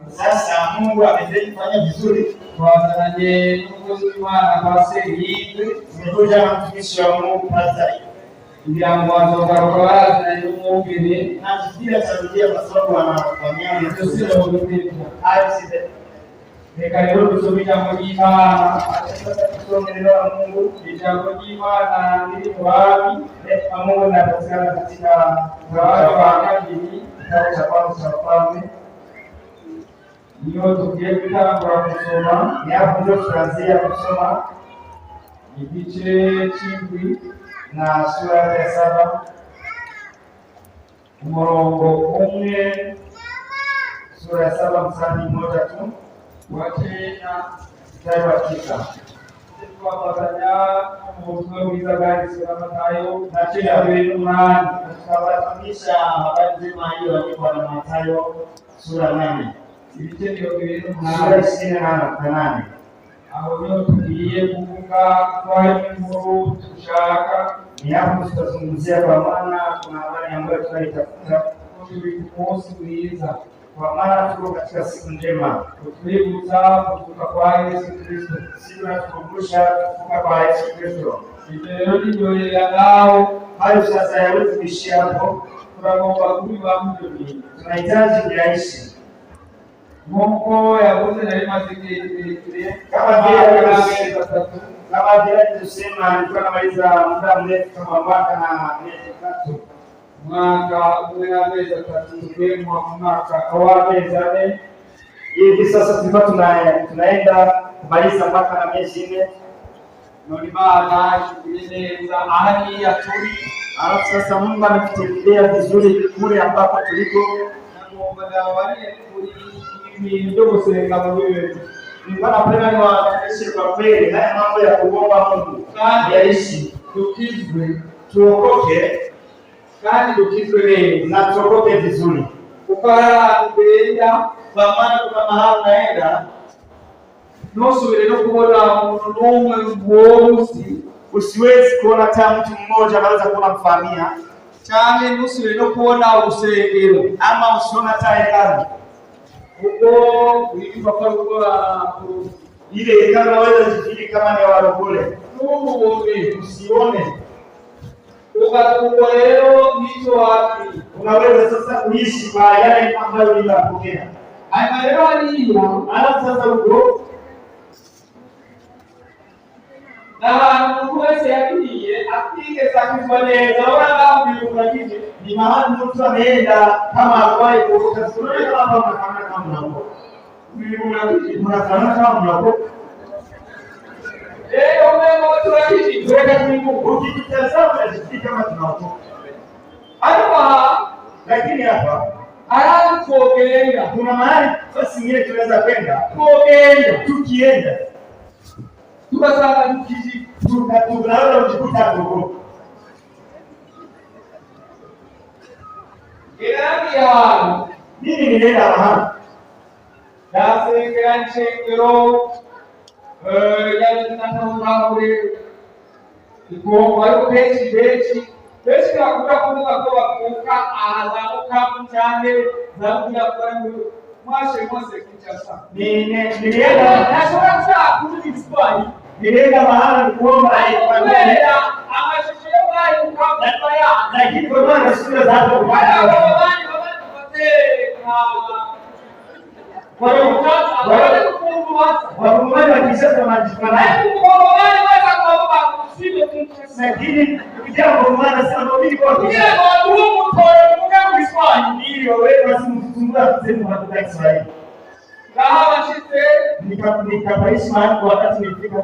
Sasa Mungu amefanya vizuri. Twazanye n'umukozi w'Imana Pasiteri Yves, tumekuja na mtumishi wa Mungu Pasiteri kugira ngo bazogaruka barazanye n'umwungere na kipindi atarudia kwa sababu wanafanyana na sisi ndio tulipo. accident. Reka rero dusome ijambo ry'Imana. Tusome neno la Mungu. Ijambo ry'Imana riri mu Bami, Mungu anapatikana katika Wafalme wa kabiri, kitabu cha kwanza cha Wafalme. niyo tugiye gutangura gusoma. Ni hapo ndio tunaanzia kusoma igice cy'indwi na sura ya 7 umurongo umwe, sura ya 7 mstari mmoja tu wa kenda mstari wa 9. twafatanya ubutumwa bwiza bwanditswe na Matayo na kenda 28. Tukawafundisha habari njema iliyoandikwa na Mathayo sura 8 ibice 28. sura 28. aho niho tugiye kuvuga twari inkuru dushaka. Ni hapo tutazungumzia, kwa maana kuna habari ambayo tunaitafuta. Turi ku munsi mwiza, Kwa maana tuko katika siku njema, twibutsa kuvuka kwa Yesu Kristo. siku inatukumbusha kufufuka kwa Yesu Kristo. Rero niryohera nawe, Hayo sasa haiwezi kuishia hapo, turagomba kubibamo ibyo bintu tunahitaji kuyaishi nk'uko yavuze nari maze igihe kirekire, kama vile amezi 3. kama vile tusema alikuwa anamaliza muda mrefu kama mwaka na miezi 3, umwaka umwe n'amezi 3 tugiye mu mwaka w'amezi 4. hivi sasa tulikuwa tunaenda kumaliza mwaka na miezi 4. none Imana ishimire neza hariya turi. Alafu sasa Mungu ametutendea vizuri kule ambapo tuliko. Ibintu byo gusenga mu bibe Nilikuwa napenda niwaonyeshe kwa kweli haya mambo ya kuomba Mungu kandi yaishi, dukizwe, tuokoke kandi dukizwe neza na tuokoke vizuri. kuko haragenda, Kwa maana kuna mahali naenda ntusubire no kubona umuntu n'umwe wose, usiwezi kuona hata mtu mmoja anaweza kuona mfamia, cyane ntusubire no kubona urusengero ama usiona hata hekalu. kuko wibuka ko gukora Ile hekalu waweza kufikiri kama ni warokole, n'ubumwe usione. ugakuko rero n'icyo wapi Unaweza sasa kuishi kwa yale ambayo unapokea. hanyuma rero hariya Alafu sasa huko n'ahantu umuntu wese yagiye atigeze akizwa neza, urabona bamubwira ni mahali mtu ameenda kama akwai kuokoka. Sio kama unafanana kama mnaokoka. Unafanana kama mnaokoka. umego turakiji tureka twinguko Ukitazama unajifikiri kama tunaokoka. ariko Lakini hapa arazi kogenda, kuna mahali fasi nyingine tunaweza kwenda. Kogenda, tukienda tugasanga tukiji tunaweza kujikuta huko. Gerani ya Mimi nilienda mahali dasengera nshengero y'abantu iko ariko benshi bakunda kuvuga ko bakuka ahazamuka cyane zamugira kora mwashe mose kichasa. nilienda Nashobora kushaka kuvuga Kiswahili. nilienda mahali kuomba kwenda amashusho y'abayi ukabwa ya lakini kwa maana shule za hapo babandi Wakumani wakisema majifana. Lakini ukijaa wakumani sana mimi kwa kisha. Ndio wewe basi mtumbua kusema watu wa Kiswahili. Nikapaishi mahali wakati nilifika.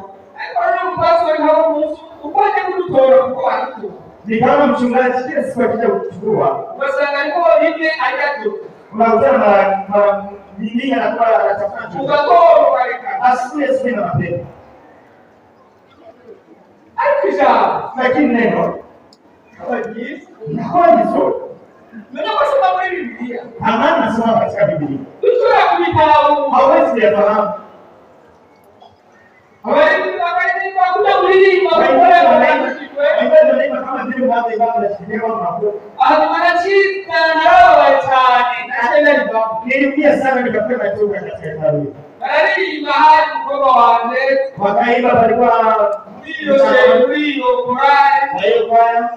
Nikaona mchungaji kila siku akija kuchukua. Unakutana na nyingine anakuwa anatafuta. Asubuhi na mapema. Lakini neno inakuwa vizuri. Amani nasoma katika Biblia. Hawezi kuyafahamu. Kama vile bamwe bamurashyizeho amakuru amaracika narabaye cyane nagenda riva nilikuja sana nikakwenda chumba cha sekretari bararirimba hari umukobwa wanjye wakaimba palikuwa iyo korali nayo kwaya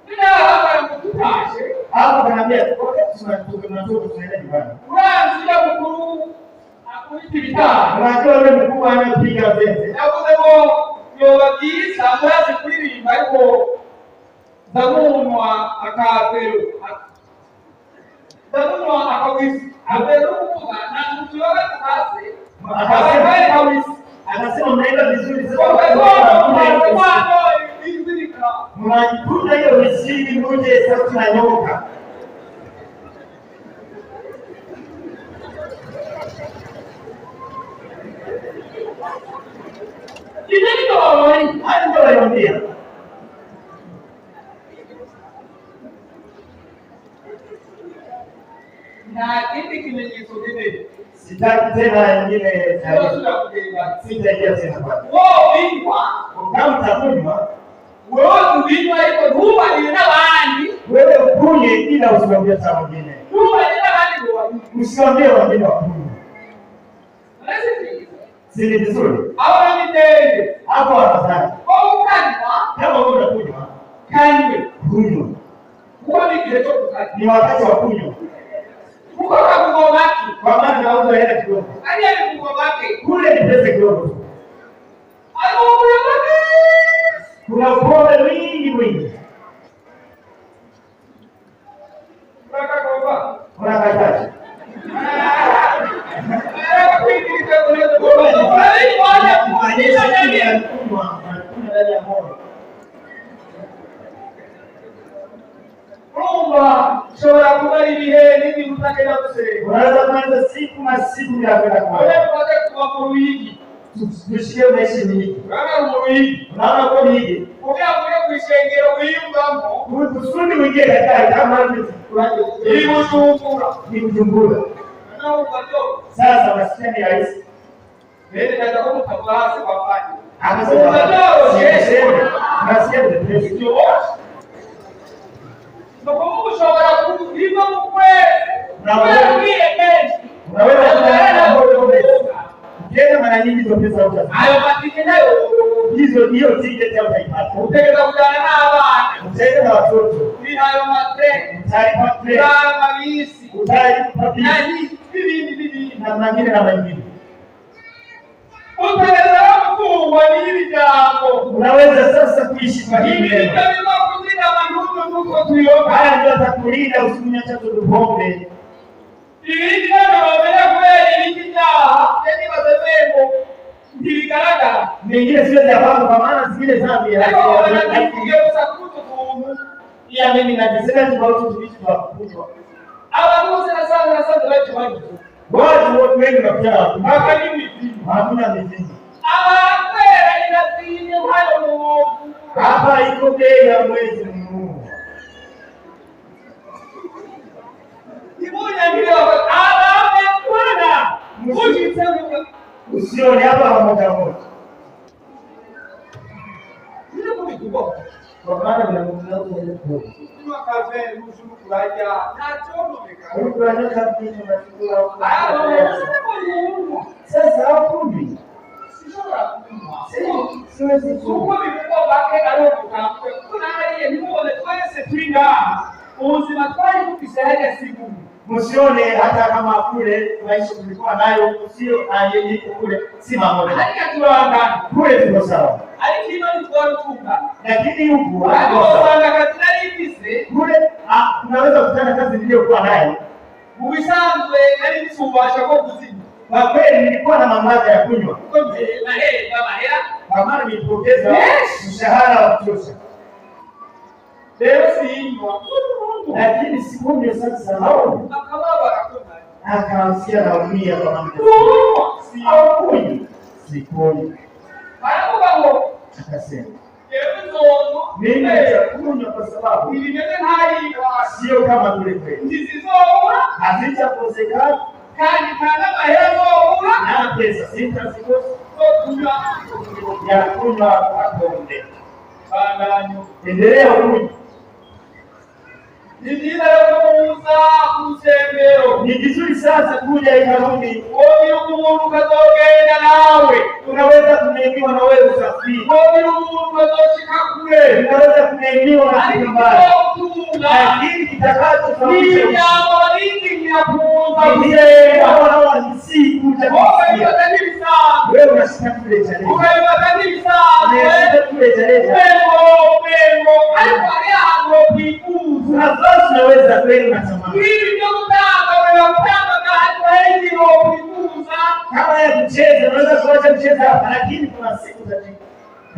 ninabaye mututashe hapo kanaambia tunatoka tunaenda nyumbani uranzi ya mukuru akubita ibitaro unajua yule mkubwa anapiga zeze yavuze ngo yoba byiza murazi kuririmba ariko ndamunwa akapero ndamunwa akawisi apero kuvuga na mtu yoga tukase akasema mnaenda vizuri mnajikuta hiyo misiri muje sasa tunanyoka hadi ndio waliambia na kiti kimenyesho gani sitaki tena nyingine sitaingia tena kwa wao bingwa kama mtakunywa wewe bingwa iko huwa ni nabandi wewe ukunywe ila usiwaambie cha wengine huwa ni nabandi kwa usiwaambie wengine wakunywe sisi vizuri hapo ni tende hapo afadhali au kanwa kama wewe unakunywa kanywe kunywa huwa ni kile chokukati ni wakati wa kunywa kwa kugomaki kwa maana nauza hela kidogo ali kugomaki kule ni pesa kidogo tu alikuwa kuna pombe mwingi unakataje shobora kuba ibihe n'ibintu utakenda gusenga unaweza kuanza siku na siku ya kwenda kwa wewe unataka kuwa mu ruhigi tushike unaishi nini wewe mu ruhigi unaona kwa nini ukiwa ku ishengero wiyumvamo kusudi mwingie katika kama ili mutumbura ni kujumbura na ukato sasa wasichana ya rais ndio ndio kwa mtabasi kwa fani akasema nasikia depression ndio Mungu shobora kulipa mkweli unaweza kuona mambo tena mara nyingi hizo pesa utapata hayo matike nayo hiyo ticket ya utaipata utegeza kujana na abana utaweza na watoto ni hayo matike utaipa kama misi utaipa nani bibi na mengine na mengine utegeza kufungwa ni hili jambo unaweza sasa kuishi kwa hili ndio kuzida mandugu tuko tuyoka haya ndio atakulinda usinywe chato pombe ibindi ndio wabela kweli nikijaa yani masemeko ndiligaragara mengine sio ya bangu kwa maana zingine zambi ya wanakigeuza kutu kuumu ya mimi najisema tofauti tulishi kwa kunywa abaguzi na sana wetu watu wengi wapia mpaka nini hakuna mizizi abakwera inazinye hayo mwovu hapa iko bei ya mwezi mmoja Ibunya ndio amekwana usione hapa moja moja ndio kubwa kwa maana mnaona kwa kafe mshuru kulaja na chono meka huko anataka kitu na chakula sasa hapo siwezi kuko bikuko bake arokuka kuna yeye ni mbona twese twinga uzima twari kukishaje siku msione hata kama kule maisha tulikuwa nayo sio ayeje kule si mambo hadi atuanga kule tuko sawa hadi kima ni tunaruka lakini huko anaosanga katika hivi kule unaweza kutana kazi niliyokuwa nayo mubisanzwe yari msubasha ko kuzima kwa kweli nilikuwa na mamlaka ya kunywa kwa mahera kwa maana nilipokeza mshahara wa kutosha leo sinywa lakini sikunywa sasa hao akababa akaanzia naumia kwa mambo au kunywa sikunywa barakubaho akasema mimi nitakunywa kwa sababu sio kama kule kwetu hazitakosekana na pesa sitazikosa ya kunywa pombe endelea kuja. Ni vizuri kuuza kusembero. Ni vizuri sasa kuja ikarudi. Wewe umuntu kazogenda nawe. Unaweza kunengiwa na wewe usafiri. Wewe umuntu kazoshika kule. Unaweza kunengiwa na kitu mbaya. Lakini kitakacho sauti ya jambo hili kinapuuza ile wao si kuja. Wewe unashika kule cha leo. Unashika kule cha leo. Pembo. Alikuwa kuipuza. Unaweza kwenda kama hili ndio kutaka na hata hivi kuipuza. Kama ya kucheza unaweza kuacha kucheza hapa, lakini kuna siku za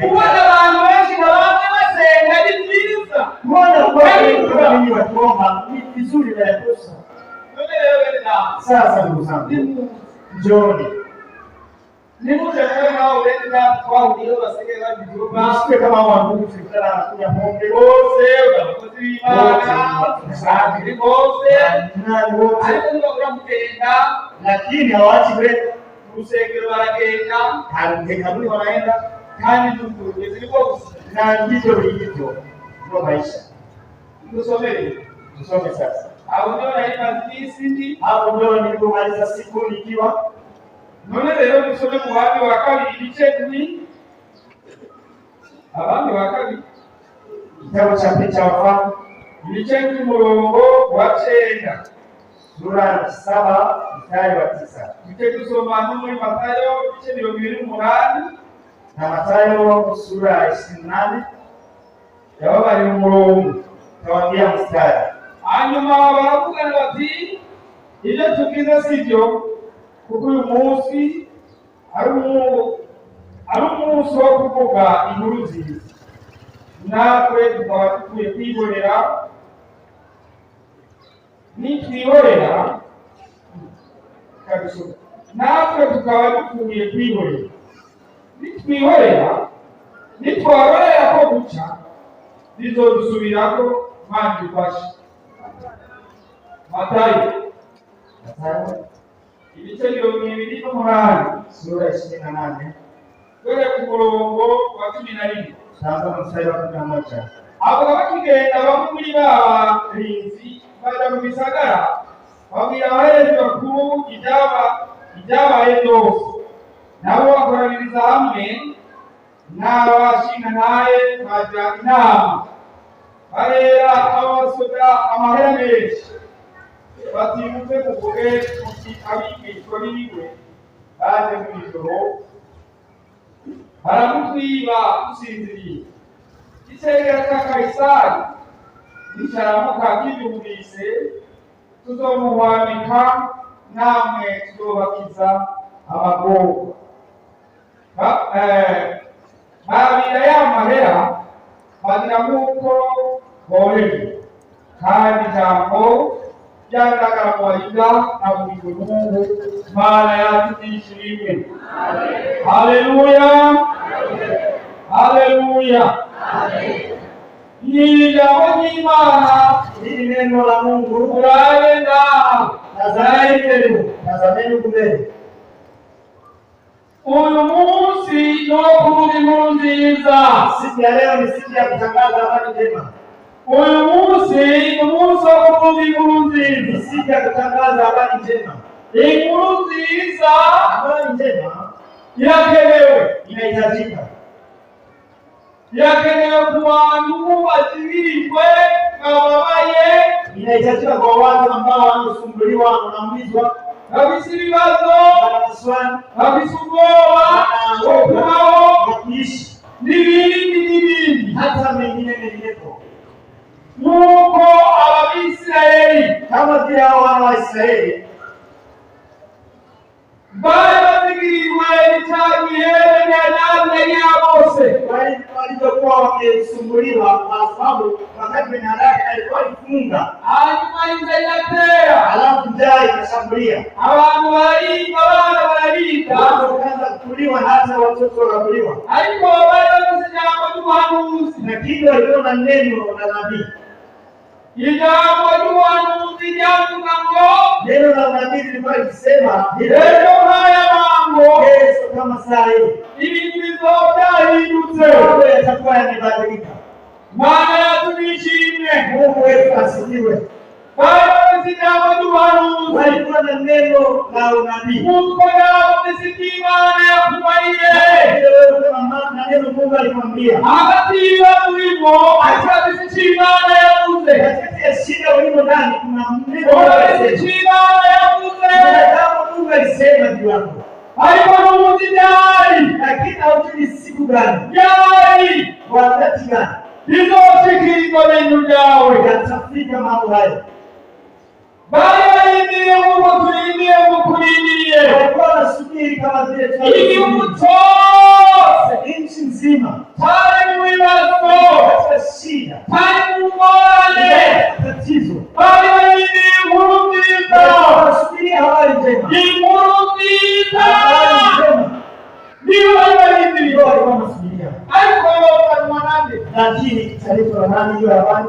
kuona watu wengi na watu wasenga jifunza. Kuona kwa nini watuomba ni vizuri na yakosa. Sasa ndugu zangu, njoni. Nimuja kama uleta kwa ndio wasekeza vijuba. Sio kama wangu fikira kuja pombe bose, utakuzima. Sasa bose. Na wote. Alikuwa mtenda, lakini hawaachi kwenda kusengero wanagenda, kanuni wanaenda, kani ndugu zilikuwa na ndicho vilivyo. Ndio maisha. Tusome sasa. Au ndio naita sisi, hapo ndio nilipomaliza siku nikiwa none rero musome muhandi wa kabiri ibice ni abandi wa kabiri kitabu cha picha wafano ibice n'umurongo wa 9 sura ya 7 mstari wa 9. Ibice tusoma muri Mathayo ibice 28 na Mathayo sura ya 28 yao bali umurongo tawambia mstari. Hanyuma baravugana bati ibyo tukiza sivyo kuko uyu munsi ari umunsi wo kuvuga inkuru nziza, natwe tukaba dukwiye kwihorera. Nitwihorera natwe tukaba dukwiye kwihorera. Nitwihorera nitwarorera ko guca bizodusubirako Imana idufashe. Matayo ibice 28 sura ya 28 dore ku murongo wa 11 tanza mstari wa 11. Abo bakigenda bamwe muri barinzi baja mu bisagara babwira abaherezi bakuru ibyabaye byose, nabo bakoraniriza hamwe n'abashinga naye baja inama barera abasoda amahera menshi batimuze kuvuge muti abigishwa biwe baje mu ijoro baramutwiba gusinziriye. Icegera cya Kaisari nicaramuka kibyumvise, tuzomuhwanika namwe tuzobakiza abagorwa. Babira ya mahera bagira nk'uko boheje, kandi ijambo ryandagara mu bahiga na buri Mungu Mana yacu ishimwe. Haleluya, haleluya. Ni jambo ry'Imana, ni neno la Mungu. Uraenda tazameni mbele. Uyu munsi no kuvuga inkuru nziza. Siku ya leo ni siku ya kutangaza habari njema. Uyu munsi ni umunsi wo kuvuga inkuru nziza, siku ya kutangaza habari njema. Inkuru nziza, habari njema irakenewe, inahitajika. Irakenewe ku bantu bazibirijwe bababaye, inahitajika kwa watu ambao wanasumbuliwa, wanaumizwa, kabisa ibibazo, wanaswali, kabisa ubwoba, wakiishi n'ibindi hata menginepo. Nuko Abisirayeli kama vile wana wa Israeli bazigirijwe n'icyagihe n'anyanya ya Mose, walivyokuwa wakisumbuliwa kwa sababu wakati Benhadadi alikuwa alifunga, hanyuma inzara iratera, alafu njaa ikashambulia, abantu bararika, wakaanza kuliwa, hata watoto wakakuliwa. Ariko baravuze ijambo ry'ubuhanuzi, lakini waliona neno la nabii. Ijambo ry'ubuhanuzi ryavuga ngo, neno la nabii lilikuwa likisema leo haya mambo Yesu kama saa hii ibintu bizobyahindutse, mambo yatakuwa yamebadilika. asifiwe. Walikuwa na neno la unabii. Na neno Mungu alimwambia. Katika shida ulimo ndani kuna neno Mungu alisema juu yako. Lakini haujui siku gani. Wakati gani. Yatafika mambo hayo. Walikuwa wanasubiri kama vile nchi nzima katika shida, tatizo, wanasubiri habari njema. Ndio walikuwa wanasubiria. Lakini taifa la nani hiyo habari?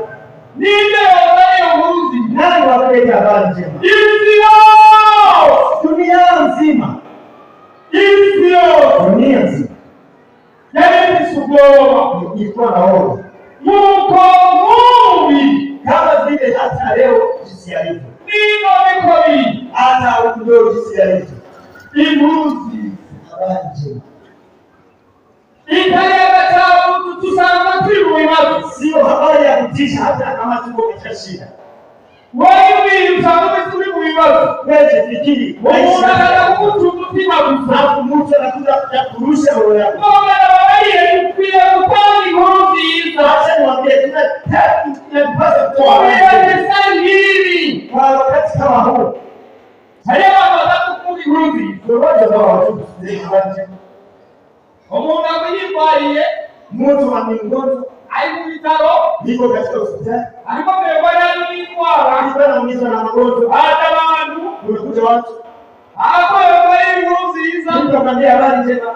Nani waleta habari njema? Dunia nzima. Dunia nzima. Ilikuwa na oro. Kama vile hata leo jinsi alivyo. Hata leo jinsi alivyo. Habari njema. Sio habari ya kutisha hata kama tuko katika shida. Wewe fikiri, mtu anakuja kurusha roho yako. Acha niwaambie tunapaswa kutoa kwa wakati kama huu. Mtu wa mgonjwa niko katika hospitali, alikuwa anaumizwa na magonjwa, unakuja watu nikamwambia habari njema.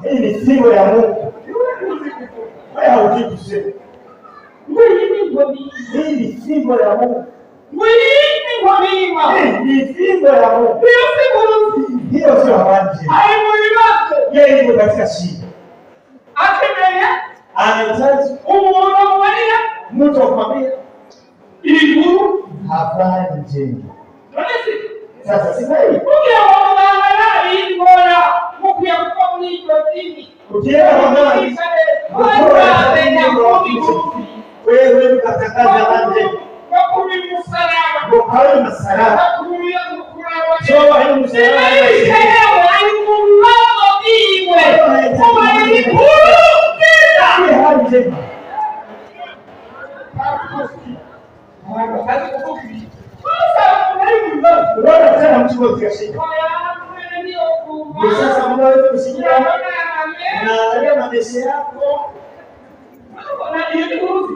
Hii ni simu ya Mungu. Wewe haujui kusema. Hii ni simu ya Mungu. Ni simu ya Mungu. Hiyo sio habari njema. Yeye yuko katika shida. Anahitaji mtu akwambie habari njema. Sasa si kweli? Wewe ukatangaza habari njema. Kwa msalaba. Sio hiyo msalaba. Sasa mnaweza kusikia na angalia maisha yako.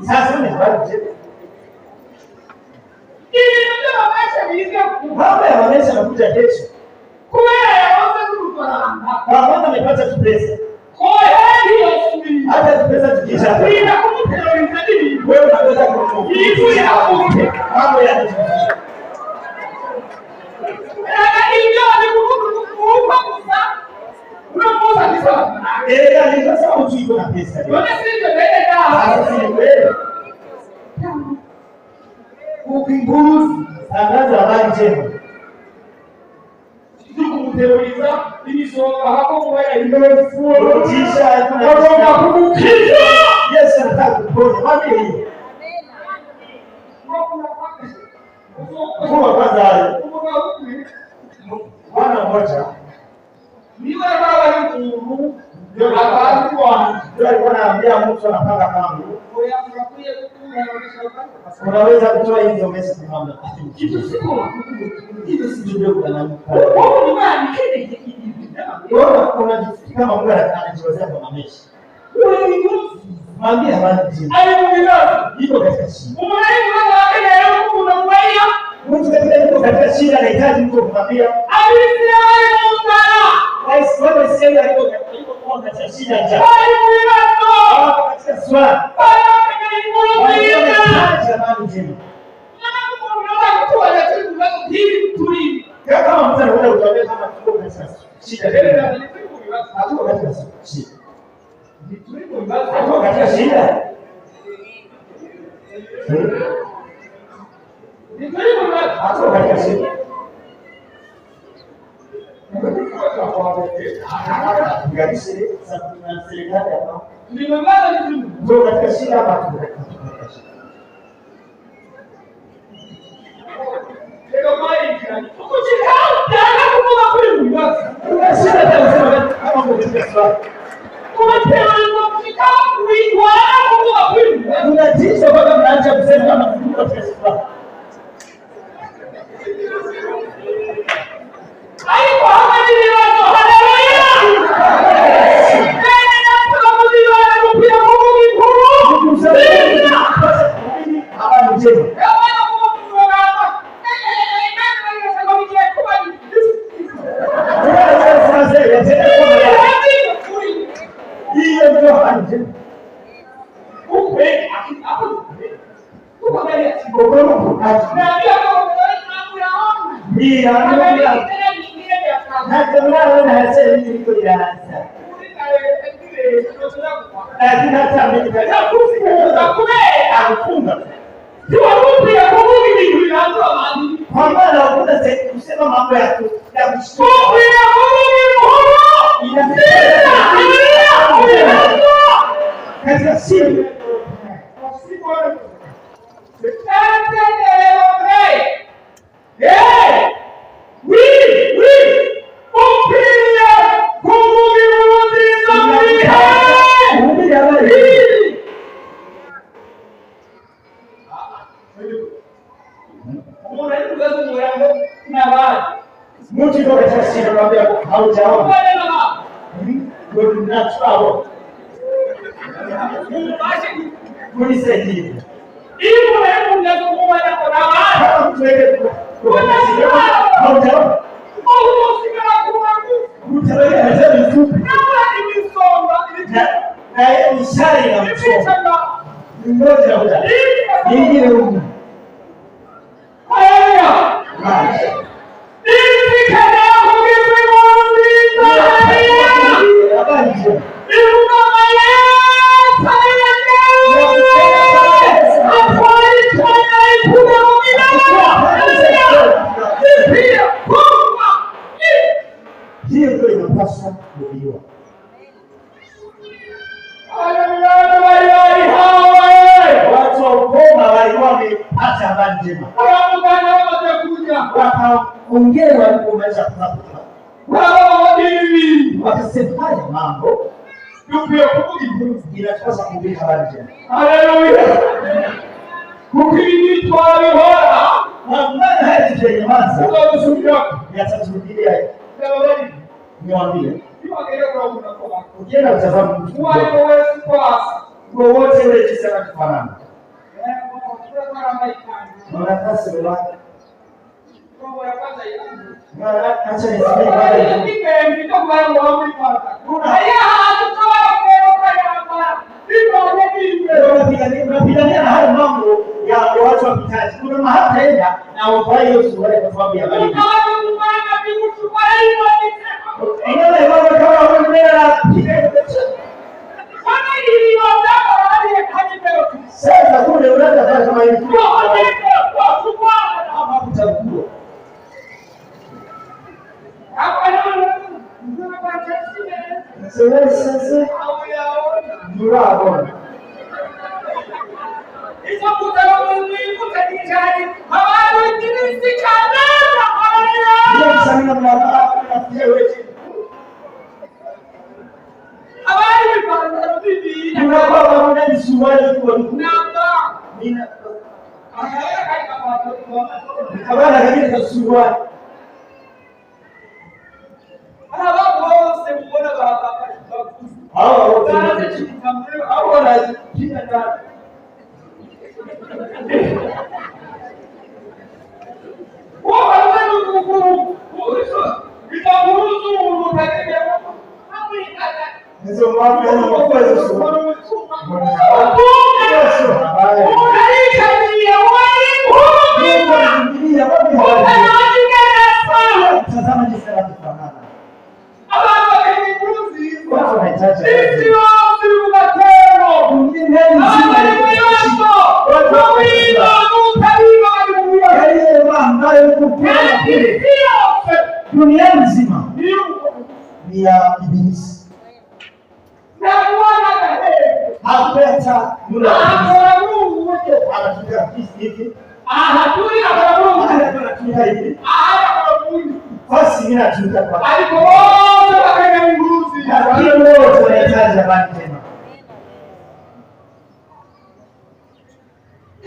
Sasa ni habari njema. Baba ya maisha anakuja kesho. Kama amepata pesa. Hata pesa tukisha. Wewe unaweza kumtumia mambo ya sasa mtu yuko na pesa. Ukimbuzi tangaza habari njema. Kumteroriza ili soka hapo kwa imefuo tisha na kumkisha. Yesu anataka kuponya. Wapi hiyo? Kwa kwanza Bwana mmoja ni baba yuko ndio habari kwa ndio alikuwa anaambia mtu anapanga pango. Unaweza kutoa hizo message mama. Kitu siko. Kitu sijui bwana. Wewe ni nani kile kitu? Wewe unajisikia kama Mungu anajiwazia kwa mameshi. Wewe ni mtu mwambie habari njema. Iko katika shida. Mtu katika shida anahitaji mtu kumwambia. Wewe sema yuko katika shida njaa. Katika swali. Kama mtu anaona utaambia kama tuko katika shida. Hatuko katika shida. Hatuko katika shida. katika shida. Gari na serikali hapa. Nimemaliza vizuri. Ndio katika shida hapa. Leo mai kirani. Ukikao tena kumwa kwenu basi. Unasema tena kama mteswa. Unapewa ukikao kuitwa kumwa kwenu. Unatisha mpaka mnaanza kusema kama mteswa. Aibu hapa ni watu. Haleluya. Kusema mambo ya kushtuka. Katika simu mtu yuko katika shida anambia haujaona. Ndio tunachao. Unisaidie. Hivyo hebu unazungumza na kwa watu. Kama mtu yeye haujaona. Mtaweka hata mfupi. Na yeye ni shari na msongo. Mmoja na mmoja. Nyingine huko. Haya. Hiyo ndio inapaswa kujua. Watu wa Goma walikuwa wamepata habari njema. Wakaongea walipomaliza kutafuta. Wakasema haya mambo inatosha kuhubiri habari njema. Haleluya. Kukiitwa bihora. Maana haya tunyamaza. Utasubiria. Yataturudia. Niwaambie. Ukienda kutazama mtu wowote ule jinsi anavyofanana. Mwanakasi wake. Acha niseme unapigania na hayo mambo ya watu wapitaji. Kuna mahali taenda na uvai hiyo suruali kwa sababu ya baridi. Inaona mambo kama wanaenda sasa kule unaweza kama hivi. Hapa kutakuwa. Sasa Bravo. Hizo kutana mimi kutajijali. Hawa ndio sikana. Ndio sana mnafikia wewe. Habari kwa bibi. Tunapata muda ni suruali kwa namba. Nina habari kabisa suruali. Hawa wao sembona baba. Hawa wote hao wanajina ndani. Wao wanataka itamuruhusu mtakatifu. Hizo mambo yana mafunzo sana. Tazama jinsi anavyofanana. Watu wanahitaji. Ambayo kukutana kule. Dunia nzima ni ya Ibilisi. Na Bwana hapeta muna Mungu wote anatuka hivi. Hatuli na Mungu anatuka hivi. Kwa Mungu. Basi mimi natuka kwa. Alipoona kwenye nguzi. Lakini wote wanahitaji habari tena.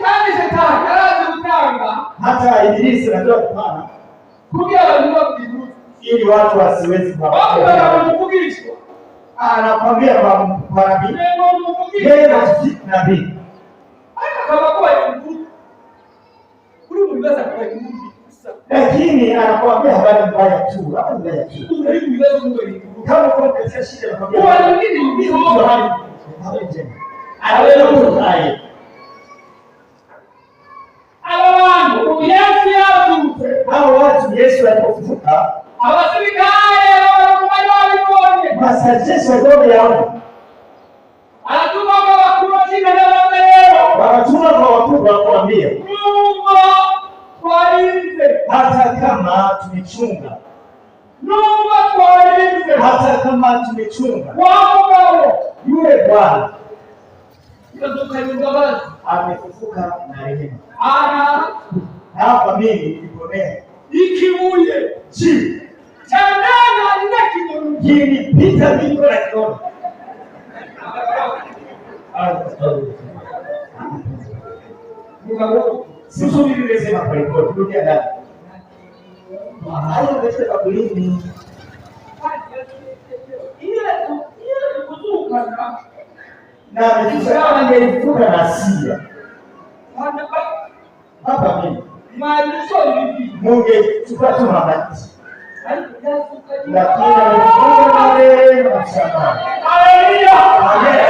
Kani shetani kazi utanga. Hata Ibilisi anatoa kumana. Kuja lazima kujigusa. Ili watu wasiwezi kufahamu. Watu wanakufundishwa. Anakwambia kwa nabii. Yeye ni nabii. Kama kwa Mungu. Kule unaweza kwa Mungu. Lakini anakuambia habari mbaya tu, habari mbaya tu. Kama uko katika shida anakuambia kwa nini ndio habari njema. Anaweza kutai. Alawangu hao watu Yesu alipofufuka awasirikaye walipoone basi Yesu ndio yao. Anatuma kwa wakuu jina la leo. Wanatuma kwa wakubwa kuambia Mungu Kwailize. Hata kama tumechunga. Mungu kwailize. Hata kama tumechunga. Mungu yule Bwana Ndio amefufuka na rehema. Hapa mimi niponea. Ikimuye. Ji. Chandana ninakimuye. Hili pita bingo la kiona. Sisi nilisema kwa hivyo tulia ndani. Hayo ndio kabulini. Ile kuzuka na amesema angelifuka na Asia. Hapa mimi. Munge tupate mabati. Lakini amefunga na rehema sana. Haleluya. Amen.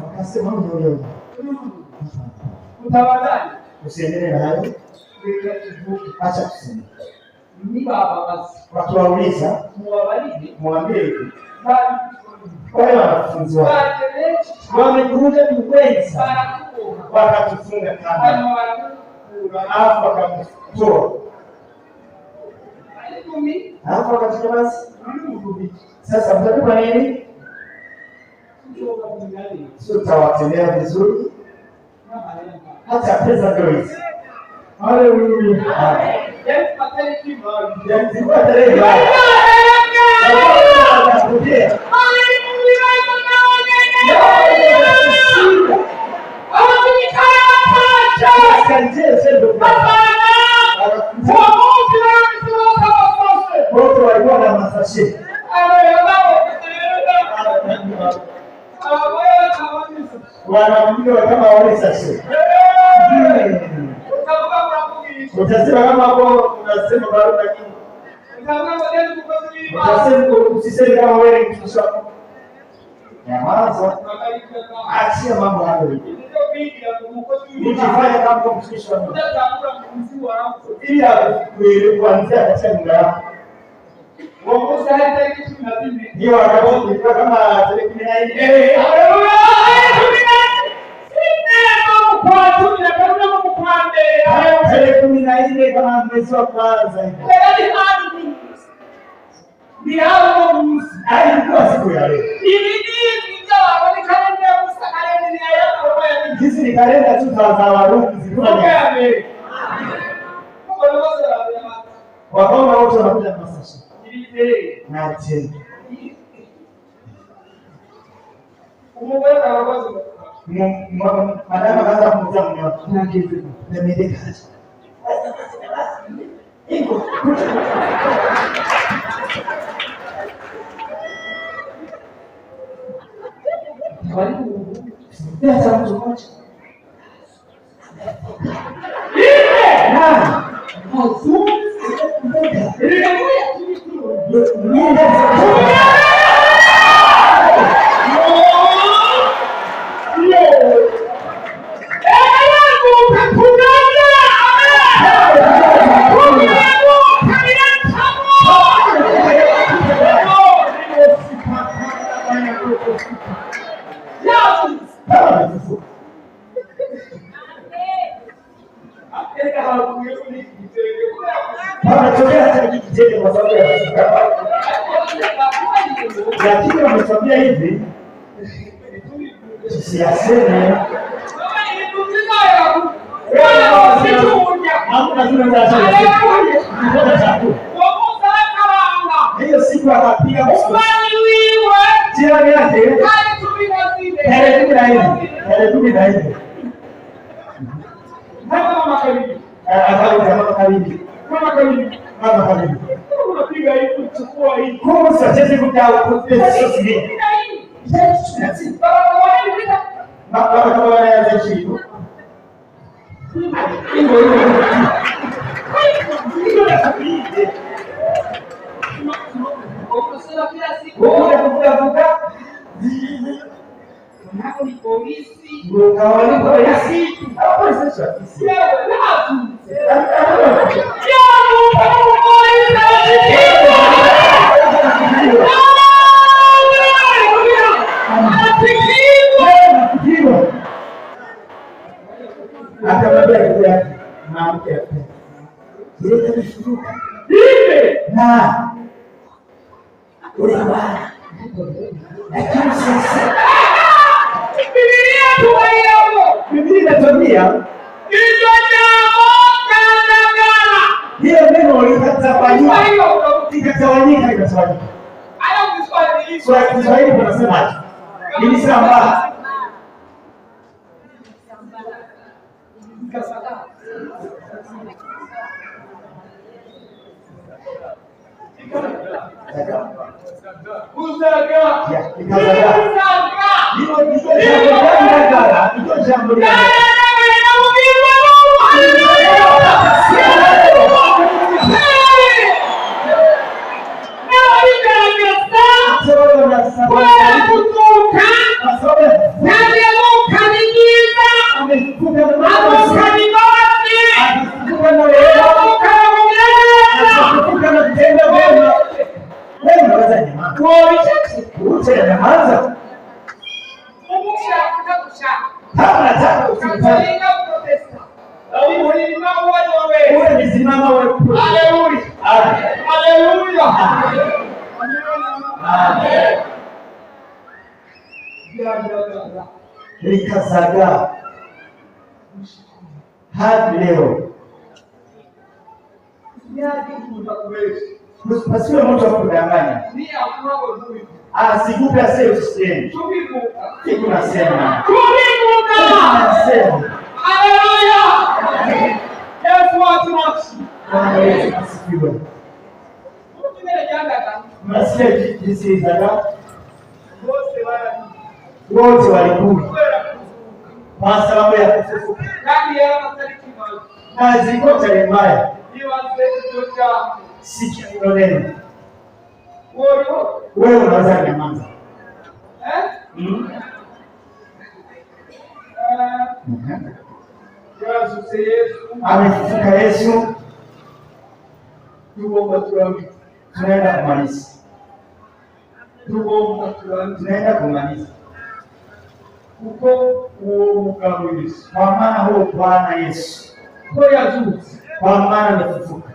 Wakasema ndio. Utawadai. Usiendelee na hayo. Acha kusema. Ni baba basi. Wakiwauliza, mwambie hivi. Wale wanafunzi wao wamekuja wengi wakatufunga kama alafu wakamtoa alafu wakatutoa basi. Sasa mtatupa nini? Sio tutawatendea vizuri hata pesa ndio hizi. Haleluya. Wote walikuwa na masashe. Wanaambiwa kama wale sashe. Utasema kama hapo unasema barua nyingi. Utasema usiseme kama wewe ni mtumishi wako. Nyamaza. Achia mambo hayo. Nijifanye kama mtumishi wako. Ili kuanzia katika nyumba yako. Ndio wakati ulikuwa kama tarehe 14. Haleluya. Tarehe 14 kama mwezi wa kwanza hivi. Ni hapo Musa. Haikuwa siku ya leo. Hizi ni kalenda tu za Warumi zilifanya. Wakaona wote wanakuja na masasha. Na tena. Madama kaanza kumza mnyo. Na medekaji. Iko. Ndio sababu moja. kama amefufuka. Wametokea hata kijijini kwa sababu ya kufufuka. Lakini wametuambia hivi, tusiyaseme. Hamna zile za chakula. Hiyo siku akapiga jirani yake tarehe 14. Mama karibu. Mama karibu. Unapiga hivi kuchukua hii. Kwa sababu sasa kutao sisi. Baba kama wanaanza shida. Hiyo neno likatawanyika. Kwa Kiswahili tunasemaje? Ilisambaa. Likazagaa hadi leo. Pasiwe mtu akudanganya. Sikupe self-esteem. Siku nasema. Haleluya. Yesu watumashi. Asifiwe. Mnasikia jinsi zaga? Wote walikuwa kwa sababu ya kufufuka. Na ziko tarehe mbaya. Sikia hilo neno. Wewe unaweza nyamaza. Amefufuka Yesu. Tunaenda kumaliza. Kuko uwo mugabo Yesu. Kwa maana huo Bwana Yesu. Kwa maana amefufuka.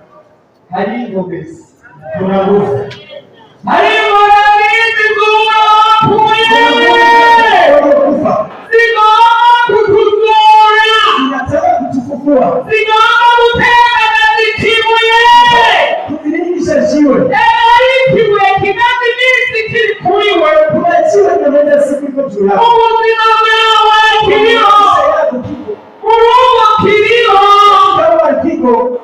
Hari ingobezi. Kuna nguvu. Hari ingobezi kufa. Inataka kutufufua. Kufinikisha jiwe. Kuachiwa na menda siku iko juu yako. Kama kiko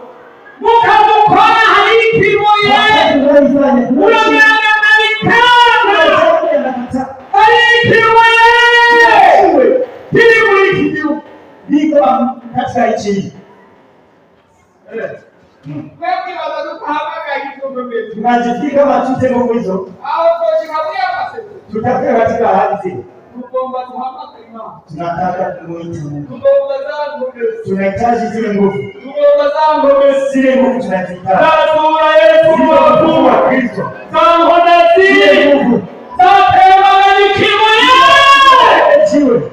mukamukona harikimo ye unameangalikana harikimo ye hili mwikidiu niko katika ichi tunajifika matute kwa hizo tutafika katika hali zile. Tunataka kumuita Mungu. Tunahitaji zile nguvu. Zile nguvu tunazihitaji. Mungu wa Kristo. Zile nguvu. Jiwe.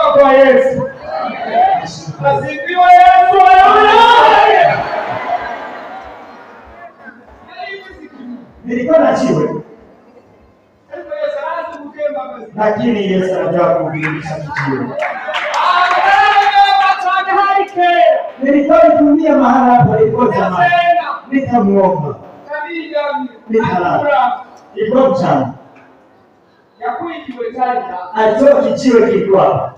kutoka kwa Yesu. Asifiwe Yesu. Nilikuwa na chiwe. Lakini Yesu anajua kuvilisha kichiwe. Nilikuwa nitumia mahala hapo ilikuwa zamani. Nikamuomba. Nikalala. Ilikuwa mchana. Alitoa kichiwe kilikuwa hapa.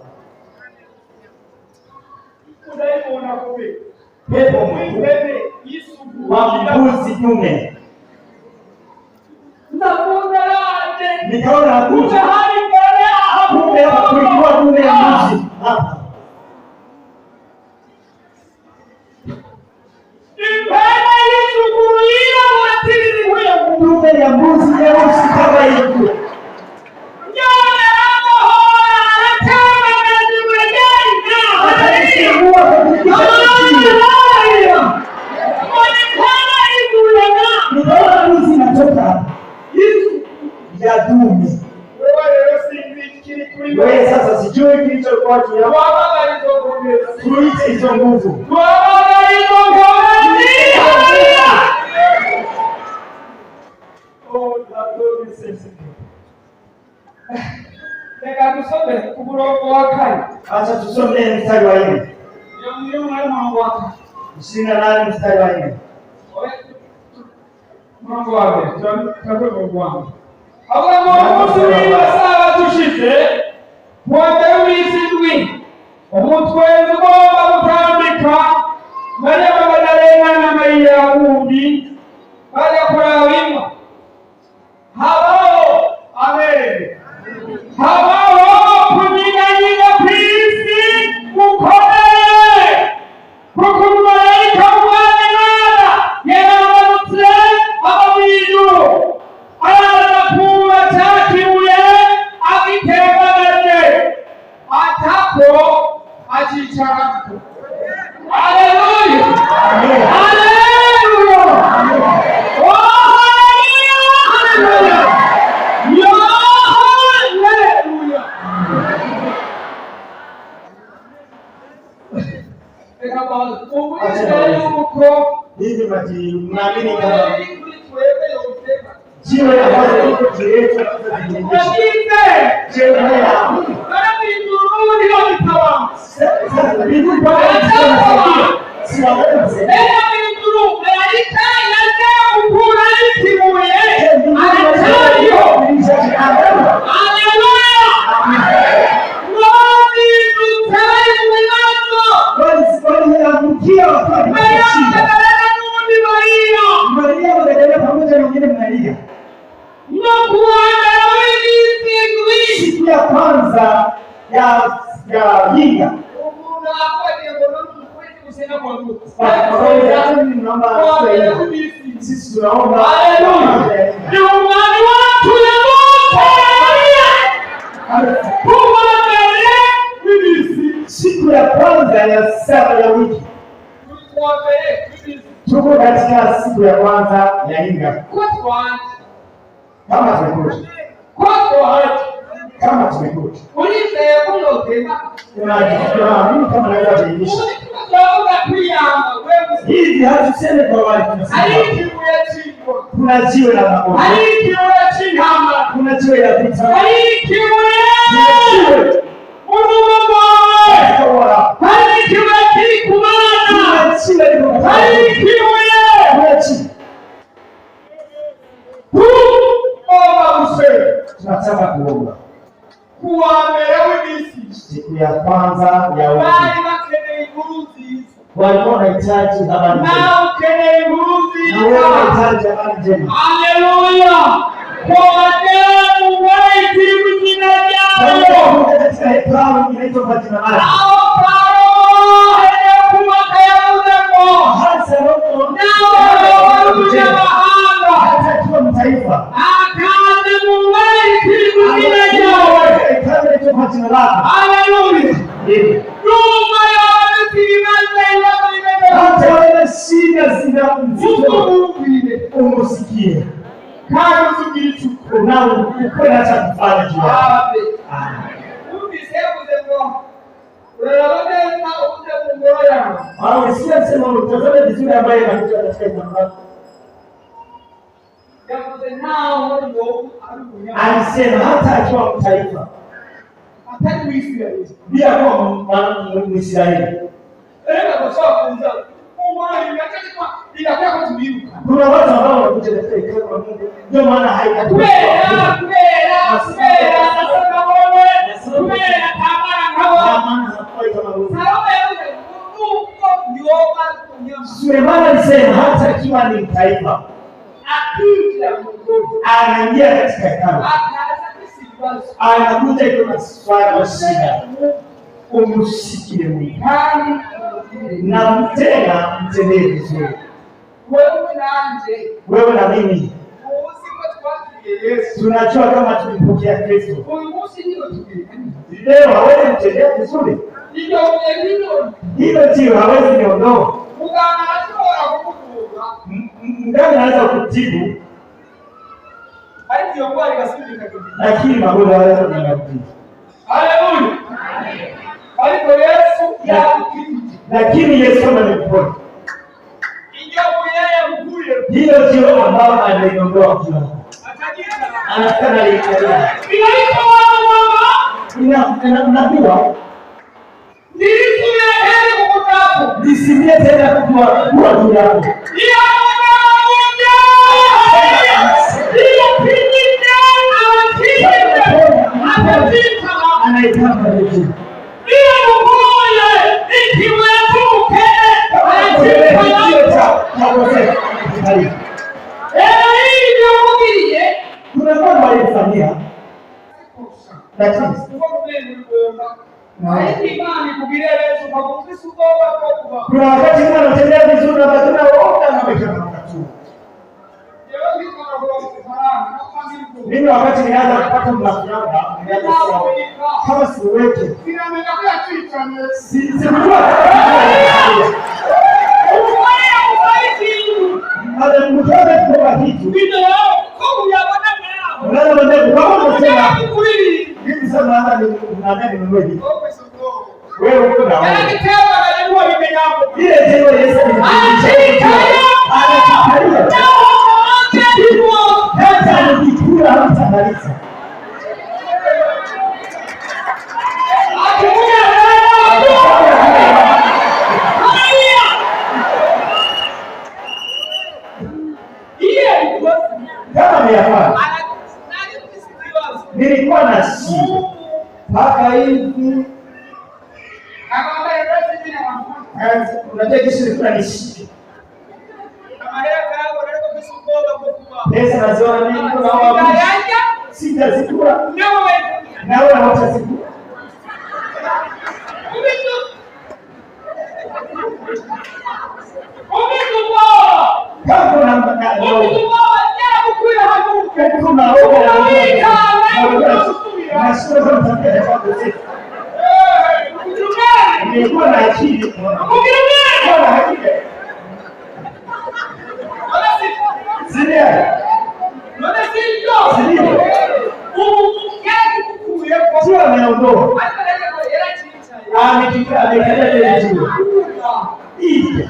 Pepo mkuu wa mbuzi dume. Nikaona hakuja. Kumbe hapa kulikuwa dume ya mbuzi hapa. Dume ya mbuzi nyeusi kama hiyo. Nikaona mbuzi inatoka ya dume. Wewe sasa sijui kilichokuwa kia. Tuite hizo nguvu. Acha tusome mstari wa 4. 28 mstari wa 4. Mungu wake, tutakwenda Mungu. Mungu ni sawa tushite. Kwa wisi omutwenzi gomba kutambika. Maria Magdalena na Maria Yahudi baada kulawima. Habao amen. Habao kunyinga Kristi mukole. Kukumalaika mwana yanaamutse ababiru. Anakuwa takiwe akitembeleje. Atako achichaka. Haleluya. Haleluya. Oh haleluya. Yo haleluya. Eka bwana, uko hivi basi mnaamini kama jiwe ambalo liko juu yetu Maria Magdalena pamoja na wengine mnalia. Siku ya kwanza ya Yinga. Sisi tunaomba siku ya kwanza ya saba ya wiki. Tuko katika siku ya kwanza ya Yinga. Kama tumekuja. Kama tumekuja. Mimi kama naweza kuinisha. Hivi hatuseme kwa wale tunasema. Kuna jiwe la makofi. Kuna jiwe la vita. Kuna jiwe. Tunataka kuomba. Siku ya kwanza ya wiki. Walikuwa wanahitaji habari njema. Na wewe unahitaji habari njema. Haleluya. Kwa damu waiti mjina jao. Katika hekalu inaitwa jina lake. Taifa. Haleluya. Hata wewe shida zinamzito umusikie. Kama usikilichuko na ukwenda cha kufanya juu. Au sio sema utazame vizuri ambaye anakuja katika imani. Alisema hata akiwa mtaifa bila kuwa Mwisraeli. Kuna watu ambao wanakuja katika ikao ya Mungu, ndio maana haikatui. Sulemani alisema hata akiwa ni mtaifa anaingia katika hekalu, anakuja iko na swala la shida, umsikie Mungu na tena mtendee vizuri. Wewe na mimi tunajua kama tulimpokea Kristo, leo hawezi mtendea vizuri, hilo ndio hawezi niondoa. Mganga anaweza kutibu, lakini magonjwa yanaweza kutibu. Haleluya! Lakini Yesu ameniponya. Hilo ndio ambalo aliondoa kila. Anataka alikalia. Unajua? Nisimie tena kujua juu yako. Anaitaka Yesu. Kuna wakati mtu anatembea vizuri na matunda wote anaweka makatu. Mimi wakati nilianza kupata mlangaba, nilianza kusema kama siweke. Sikujua. Hata mtoto kwa kitu. Unaweza mwambie kama unasema hivi sasa hata nadhani ni wewe. Wewe uko na wewe. Ile tendo Yesu hata nikikula hatamaliza. Kama nimefanya nilikuwa na shida mpaka hivi unajua kitu fulani shida pesa naziona mimi kuna wao sitazikua na wewe hutazikua kama unamtaka nilikuwa na akili sio ameondoa amekalia juu hii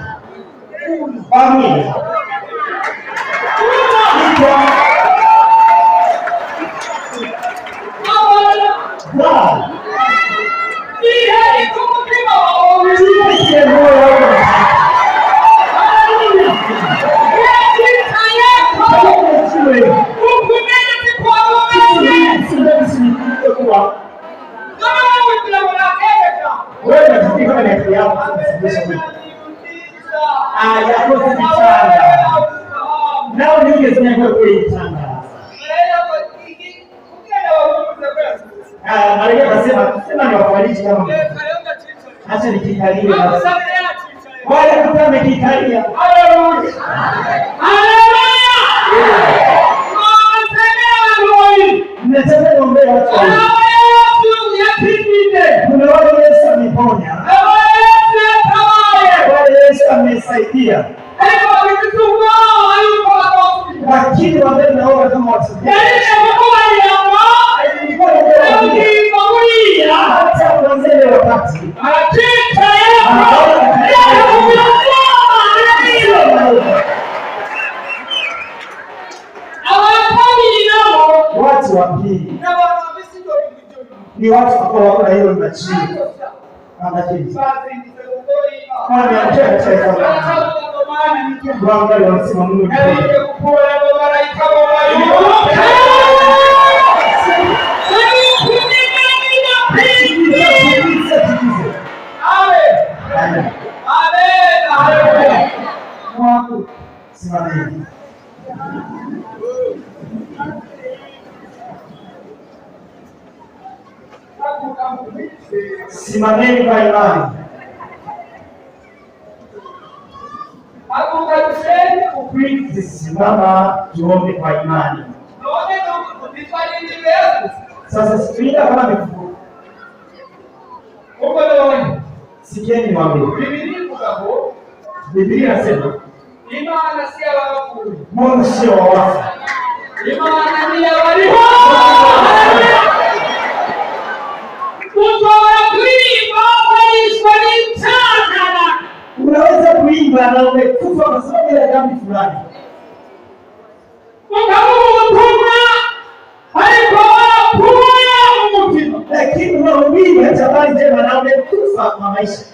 familia nao ninge zinaweza kuitanga. Maria akasema sema ni wafariji kama acha nikikalie wale kuta amekikalia. Haleluya, haleluya. Nataka niombe watu kuna wale Yesu ameponya, wale Yesu amesaidia, lakini wale naona kama watu hata wazee wakati mateka yako watu wa pili ni watu ambao wako na hilo machini. Simameni kwa imani. Simama tuombe kwa imani. Sasa situinda kama mifugo. Sikieni niwaambie. Biblia inasema Mungu sio wa wafu. Unaweza kuimba na umekufa kwa sababu ya dhambi fulani. Lakini unahubiri habari njema na umekufa kwa maisha.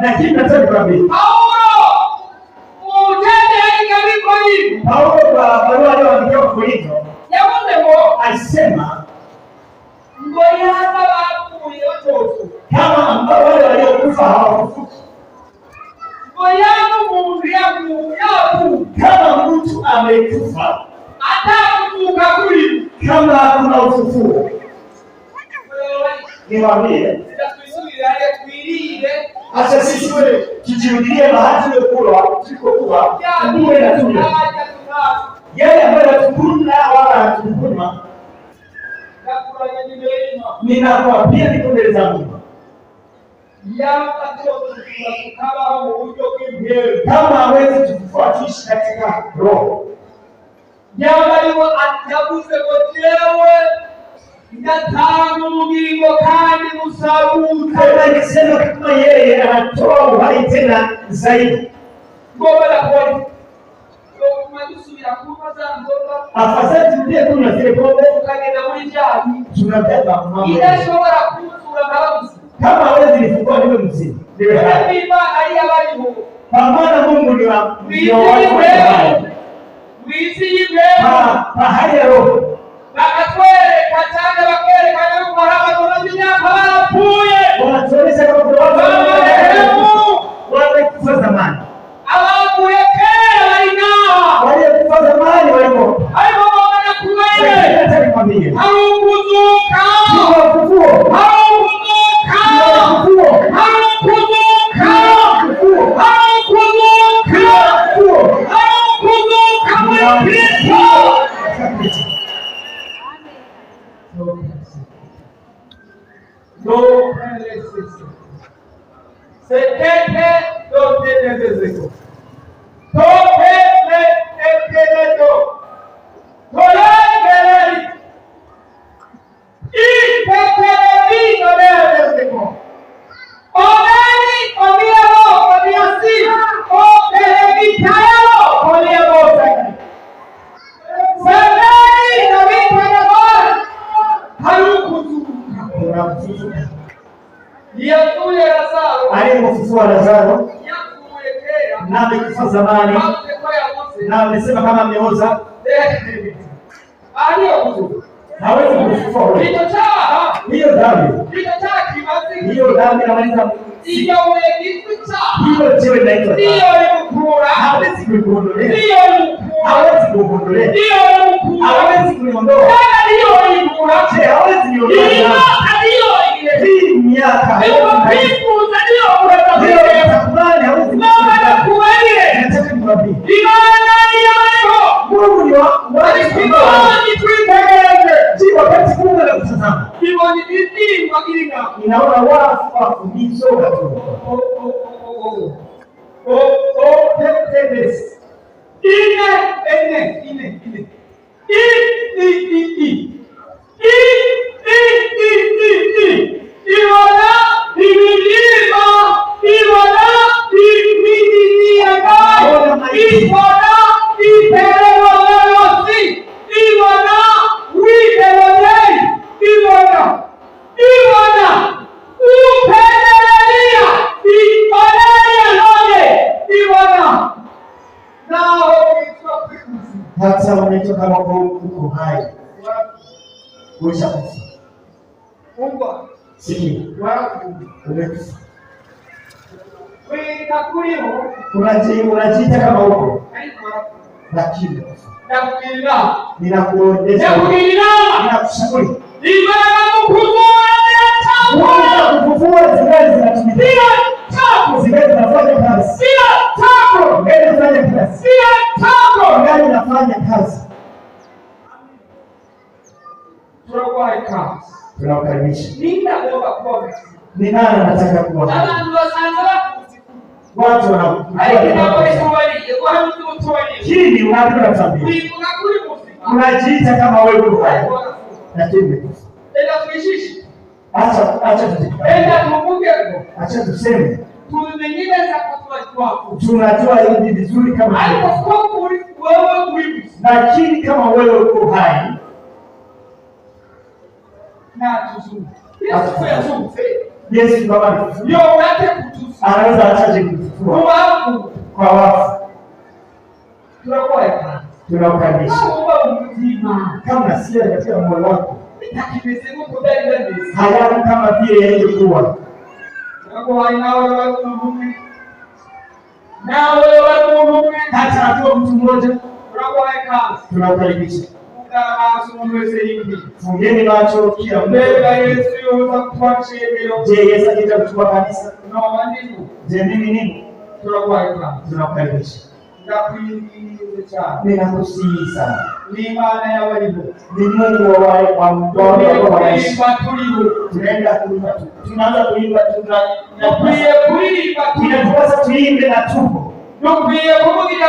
Lakini nataka kuambia Paulo kwa barua aliyoandikia Wakorintho alisema kama ambao wale waliokufa hawafufuki. Kama mtu amekufa kama hakuna ufufuo, niwaambie acha sisi tujirudilie bahati tulikokuwa tuwe na tunda yale ambayo hatukula wala hatukunywa. Ninakwambia niko mbele za Mungu, kama hawezi tukufuatisha katika roho kama nisema kama yeye anatoa uhai tena zaidi. Afadhali turudie kunywa zile pombe tunabeba mambo. Kama hawezi nifungua niwe mzima. Kwa maana Mungu ni wa hali ya roho. Wanatuonyesha kama kuna watu wamekufa zamani. Waliokufa zamani walimo. Aliyemfufua Lazaro na amekufa zamani na amesema kama ameoza hawezi kufufua. Hiyo dhambi inamaliza hiyo jiwe inaitwa hawezi kuikuondolea, hawezi kuikuondolea, hawezi kuiondoa, hawezi kuiondoa. Hii miaka inaona wafu wafundisho Iwa Ushakufa. Mungu Sikia. wako Umekufa. wewe takuliho Unajiita kama huko. haiko Lakini nakukilina ninakuonyesha. Ninakushauri. Ibada mkubwa Bwana kufufua zingali zinatumika. Tako zingali zinafanya kazi. Tako zingali zinafanya kazi. Tako zingali zinafanya kazi. Tunakukaribisha. Ni nani anataka kuwa hai? Watu hili unataka tabia. Unajiita kama wewe hai. Lakini acha tuseme. Tunajua hivi vizuri kama lakini kama wewe uko hai Yesu baba anaweza achaje kufufua kwa wafu. Tunakukaribisha kama nasikia katika moyo wako hayani kama vile yalivyokuwa. Hata akiwa mtu mmoja tunakukaribisha. Fungeni macho kila mmoja. Je, Yesu akija kuchukua kanisa? Je, mimi nini? Tunakukaribisha. Ninakusihi sana. Ni Mungu wa wale ambao wanaishi. Tunaenda kuimba. Tunaanza kuimba. Tunapaswa tuimbe na tupo. Nukwiye kuvugira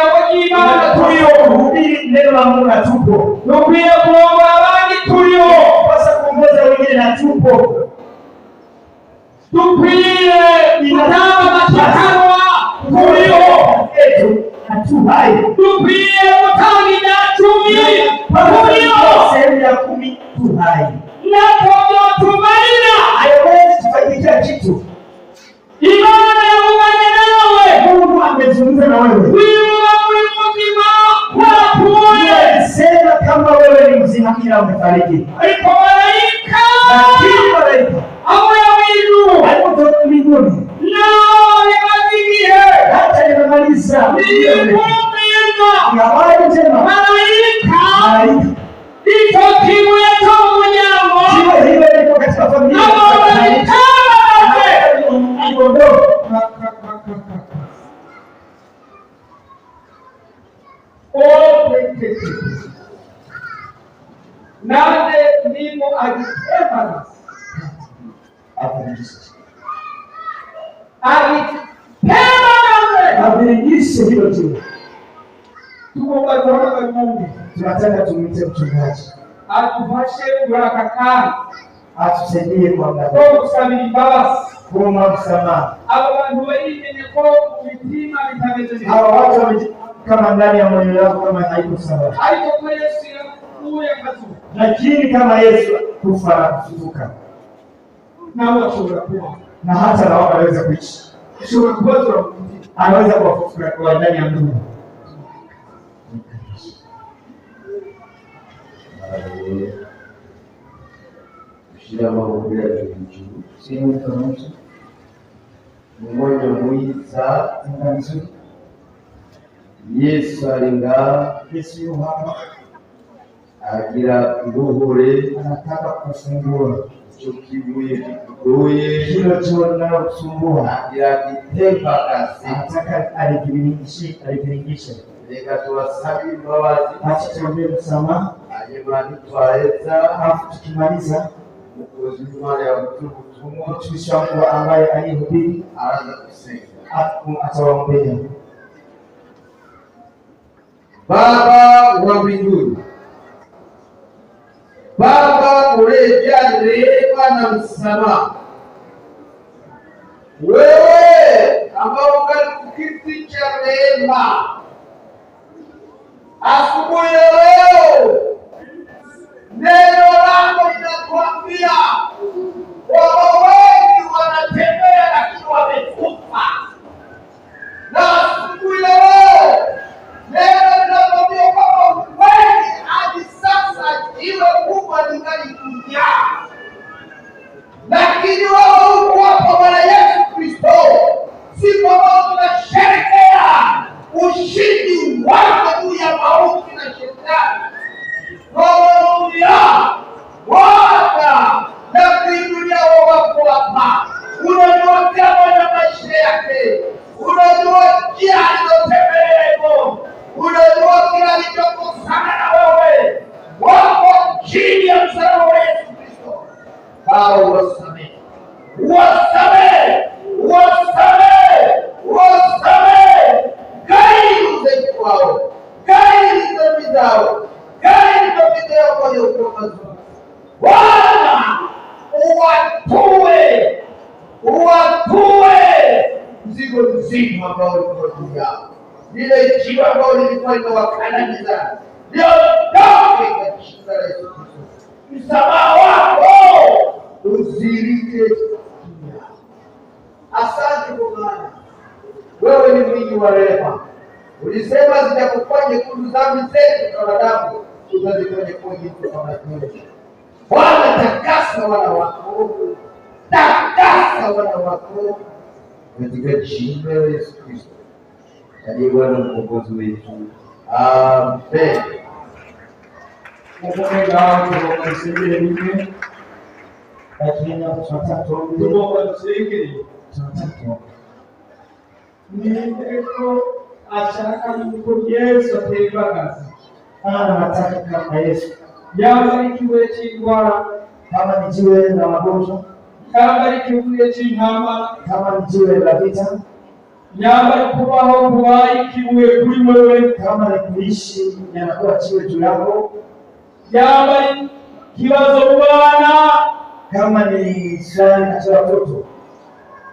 Imana turiyo kuhubiri neno la Mungu na tupo. Nukwiye kuomba abandi turiyo basa kuongoza wengine na tupo. Nukwiye inatama matakanwa turiyo etu hatu hai. Nukwiye kutangira 10 turiyo sehemu ya 10 tu hai. Na kwa tumaina haiwezi kufanyika kitu. Imani ya Mungu amezungumza na wewe. Sema kama wewe ni mzima ila umefariki. Lakini malaika alipotoka mbinguni hata nimemaliza habari njema malaika hiyo iko katika familia nade nimo ajipema aviringishe hilo tu. Tunataka tumwite mchungaji atufashe kurakakana atusaidie kwa mdada kusabiri babasi kuomba msamaha. Abantu walimenye ko mitima bitameze hawa watu kama ndani ya moyo wako kama haiko sawa. Haiko kwa Yesu ya kazu. Lakini kama Yesu kufa na kufufuka. Na washobora kuwa. Na hata na wao wanaweza kuishi. Shobora kuwa anaweza kufufuka kwa ndani ya Mungu. Shida mambo ya juu. Sehemu tofauti. Mmoja mwiza nzuri. Yesu alinga Yesu hapa agira iruhure anataka kufungua chokibuye kigoye hilo chona kusumbua agira kitemba kasi anataka aliviringishe reka tuwasabi imbabazi acha tuombe msamaha ajemani twaheza afu tukimaliza mukozi w'Imana ya mtukutumwa mtumishi wangu ambaye alihubiri araza kusenga atawaombea. Baba wa mbinguni, Baba uliyejaa rehema na msamaha, wewe ambao katika kiti cha rehema, asubuhi ya leo neno lako linatuambia kwamba wengi wanatembea lakini wamekufa, na asubuhi ya leo neno linatuambia kwamba wengi hadi sasa jiwe kubwa lingali yake, unajua njia alizotembelea hivyo, unajua kila alichokosana na wewe, wako chini ya msalaba wa Yesu Kristo. Hao wasamehe, wasamehe, wasamehe, wasamehe, gari udhaifu wao, gari dhambi zao, gari dhambi zao kwa yote mazuri. Bwana uwatue mzigo mzima ambao ulikuwa juu yao, lile jiwe ambalo lilikuwa linawakandamiza liondoke kwa jina la Yesu Kristo. Msamaha wako uzirike juu yao. Asante kwa maana wewe ni mwingi wa rehema. Ulisema zitakuwa nyekundu dhambi zetu za wanadamu, utazifanya kuwa nyekundu kama maji. Bwana, takasa wana wako, takasa wana wako katika jina la Yesu Kristo aliye Bwana mkombozi wetu. Amen. Yesu atembagaza anataka kama Yesu yaba ari kibuye cy'indwara, kama ni jiwe la magonjwa, kama ari kibuye cy'intama, kama ni jiwe la vita, yaba ari kubaho kubaye kibuye kuri wewe, kama ni kuishi yanakuwa jiwe juu yako, yaba ari kibazo mu bana, kama ni shida za watoto,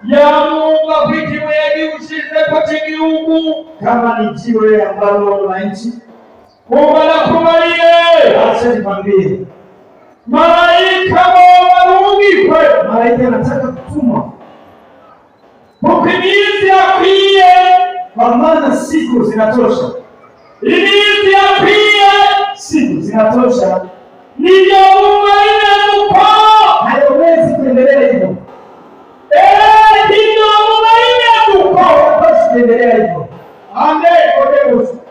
yamunga kwikibuye giushize kwa cy'igihugu, kama ni jiwe ambalo la nchi kubalie. Acha nikwambie, malaika warungikwe, malaika anataka kutumwa ukimizi akwiye, kwa maana siku zinatosha. Imizi akwiye, siku zinatosha. Ndio mumaine muko hayawezi kuendelea hivyo. Ndio mumaine muko hawezi kuendelea hivyo. Amen. Kodemos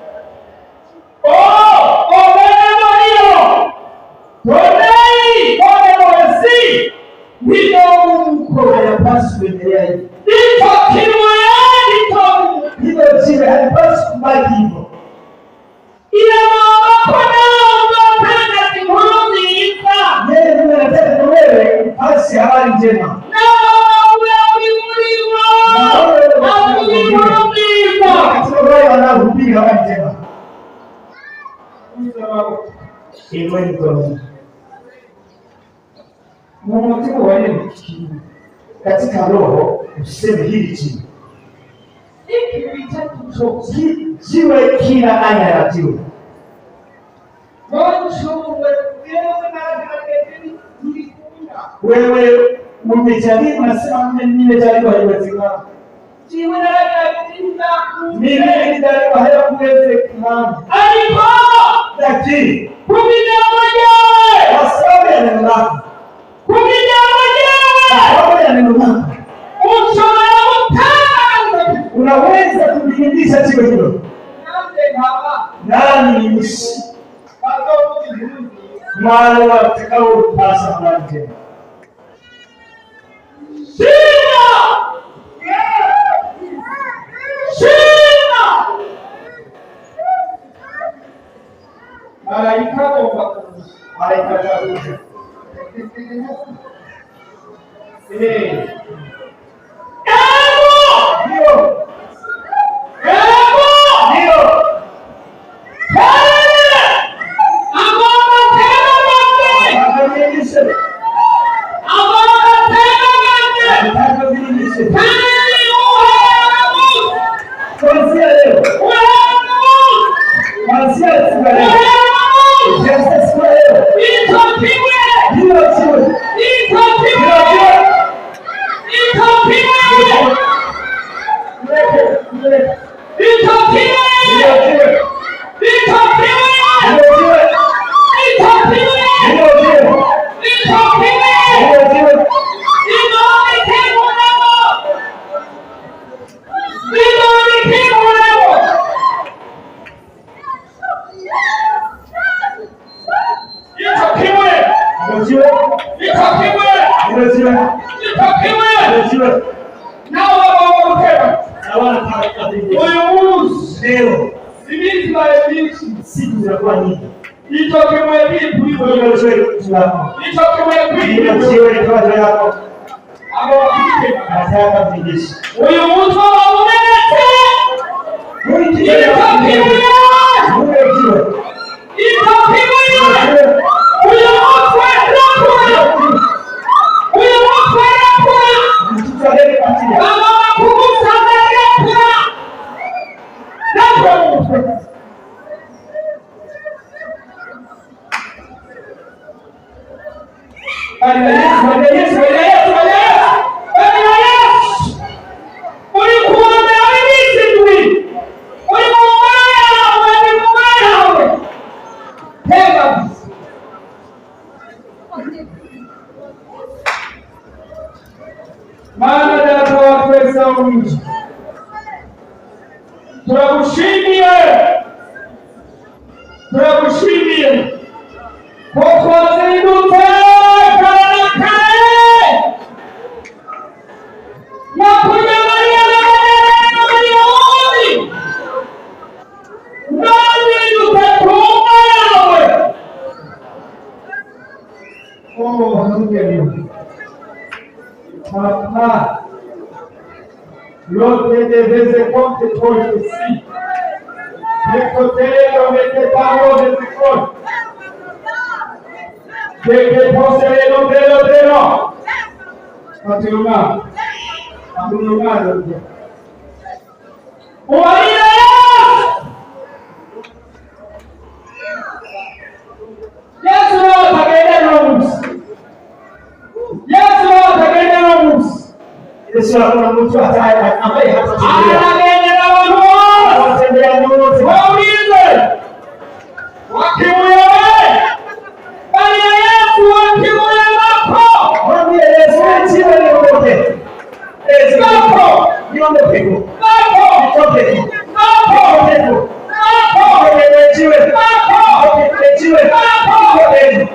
Mumutima wale katika roho useme hili jiwe. Hiki vitatu jiwe kila aina ya jiwe. Wewe umejaribu nasema nimejaribu haiwezekani. Jiwe la mimi nilijaribu hayakuwezekana. Alipo lakini kumina moja wasabe ya neno lako. Kumina moja neno lako. Unaweza kuliingiza jiwe hilo. Nani niishi? Mara watakao pasa mara tena. Malaika kwa malaika kwa Now Uyu munsi leo iminsi ibaye myinshi, siku zinakuwa nyingi. itokemwe vipi Wewe wewe yako. itokemwe vipi Wewe kwa yako. abo bafite Nataka kuishi. uyu munsi wamumenetse itokemwe Maana data wa pesa wingi turagushimiye ko twazindutse karakare makumyabiri miliyoni nazindutse kumva yawe. Hallelujah. Papa, l'autre devait compter pour ici. Les côtés, on était pas loin des écoles. Des conseillers, l'autre. Continuons. Yesu hakuna mtu ambaye hatatembea. Anaenda watu wote. Watembea wote. Waulize. Wakimuya wewe. Bali Yesu wakimuya wako. Mwambie Yesu achiwe niondoke. Yesu wako. Niondoke. Wako. Nitoke. Wako. Nitoke. Wako. Nimejiwe. Wako. Nimejiwe. Wako. Nitoke.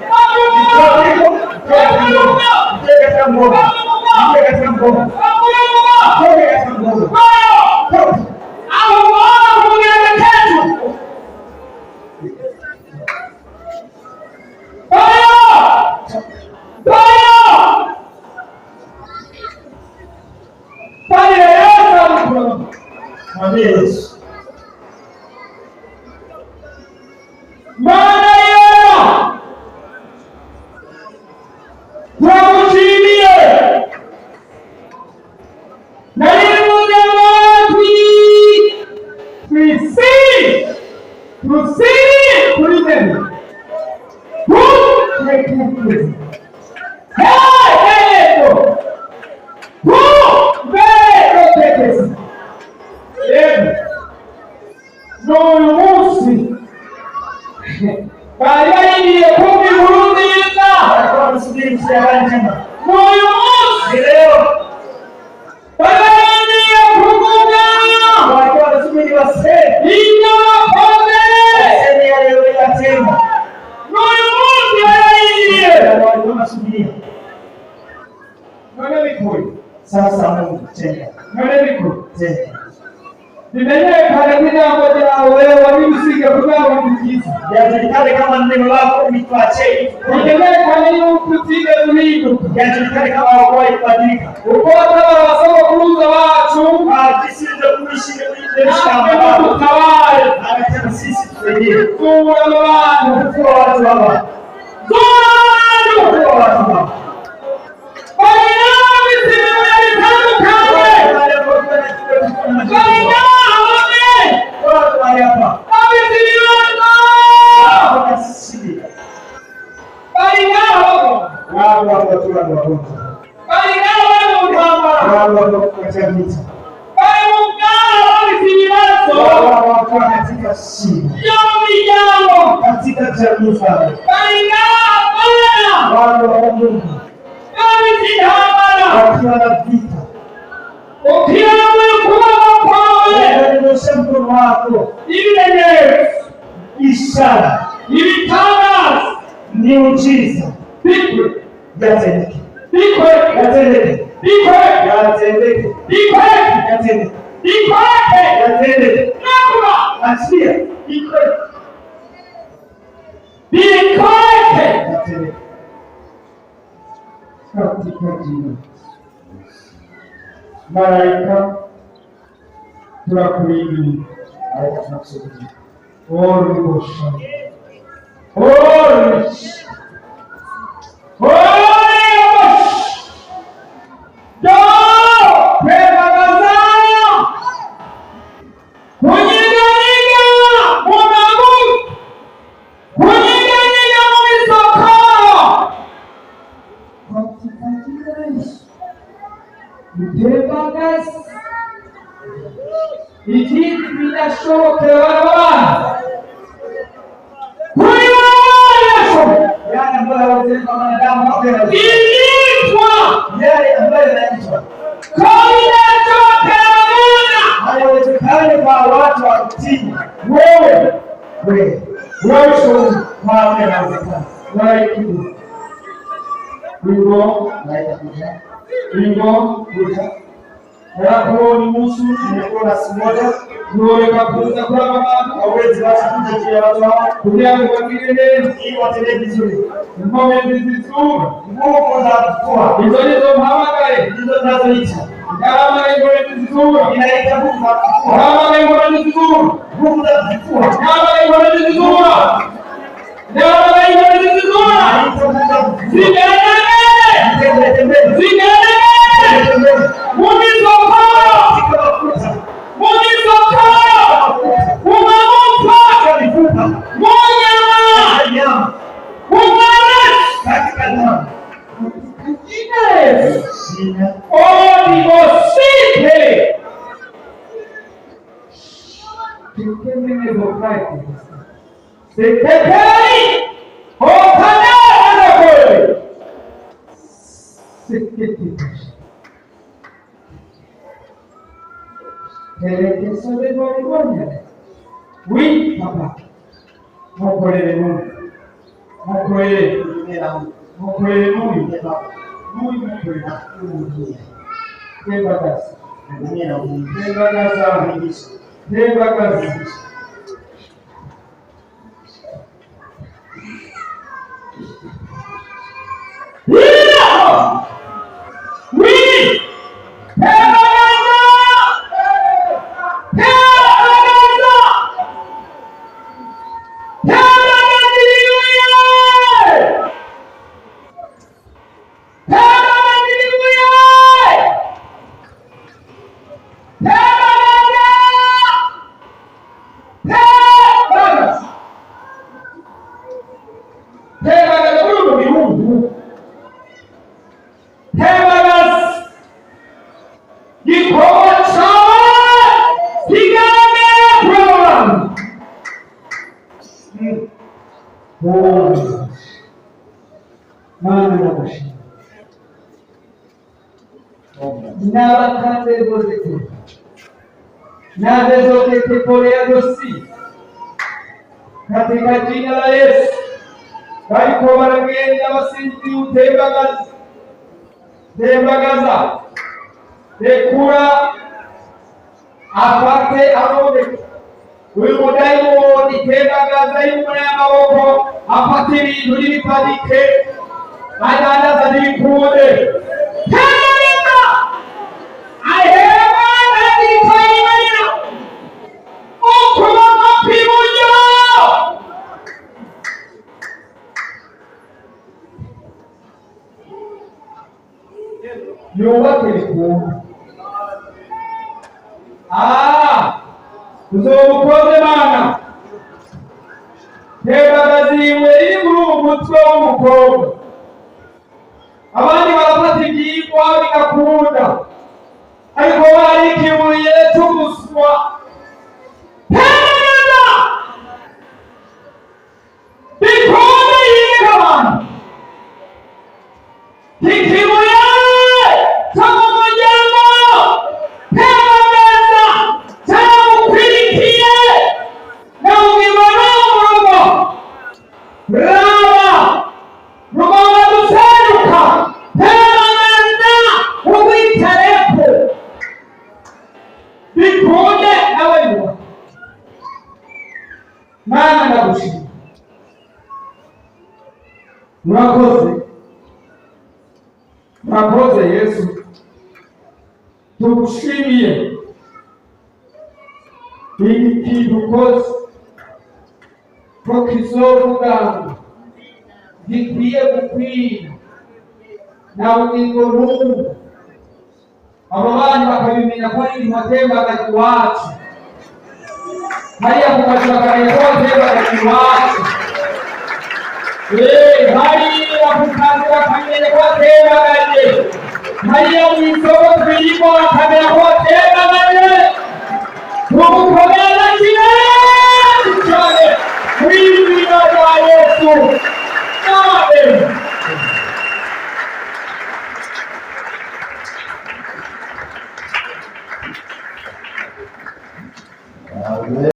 Sasa Mungu tena. Nimeje karibia ngoja wewe wamsikia kwa mkizi. Yajulikane kama neno lako litwache. Nimeje kanini ukutiga tulizo. Yajulikane kama hawakuwa ibadilika. Ukota wasoma kuuza watu. Sisi ndio kuishi ile shamba. Utawale. Anataka sisi tusaidie. Kuwa watu. Kwa watu hawa. Kwa watu hawa. Katika jamii sana. Watu wa Mungu. Wakiwa na vita. Nyosha mkono wako. Ishara. Miujiza. Yatendeke. Yatendeke. Yatendeke. Yatendeke. ikoreke, yatende, nakuma, achia, ikoreke, ikoreke, yatende. Katika jina malaika tunakuimbia, malaika tunakusujudi, oribosha, orish, oribosh, do pebagaza, kunyiganiga munamu, kunyiganiga mwisoko, katika jina la Yesu, pebagaza ikindi bidashobokera abantu kuri Yesu, yale ambayo hawezi wanadamu hawezi, ilitwa yale ambayo yanaitwa kainatokea Bwana, haiwezekani kwa watu wa kutii. Wewe mambo yanawezekana. Waikibu wimbo naitakuja wimbo kuja yako ni musu nimekuwa simoja ndio kakuza kwa mama hawezi basi kuja watu hao kulia kwa kile ili watende vizuri ngome vizuri nguvu za kufua hizo mhamagae hizo zinazoita kama ngome vizuri inaita nguvu za kufua kama ngome vizuri nguvu za kufua kama ngome vizuri kama ngome vizuri oui, papa. Mon collègue, mon collègue, mon collègue, mon collègue, quel bagage, quel bagage, quel bagage. Oui! Nave zote tepolea dosi katika jina la Yesu. Bariko baragenda basinzi utembagaza tembagaza tekura afate arode uyu mudayimoni tembagaza y'umwana y'amaboko afate ibintu n'ibipadike adandaza n'ibikunde yubake bikunde uzobukoze mana tebagaziwe iri muri uwo mutwe w'umukobwa abandi barafata ibyigwa bigakunda ariko barikibuye tumuswa tebagaza bikunde yiga abantu ikibuye Rama, Rugoma Duseruka, Permanenta, Ubitare ndagushimira. Murakoze Yesu, tugushimiye iki kintu ukoze ko kizovuga ngo gikwiye gukwira na bugingo n'ubu, abo bana bakabimenya ko ari watembagaje iwacu, hariya ku kazi bakamenya ko watembagaje iwacu, hariya ku kazi bakamenya ko watembagaje, hariya mu isoko twirimo bakamenya ko watembagaje. Tugukomera cyane mu izina rya Yesu. Amen.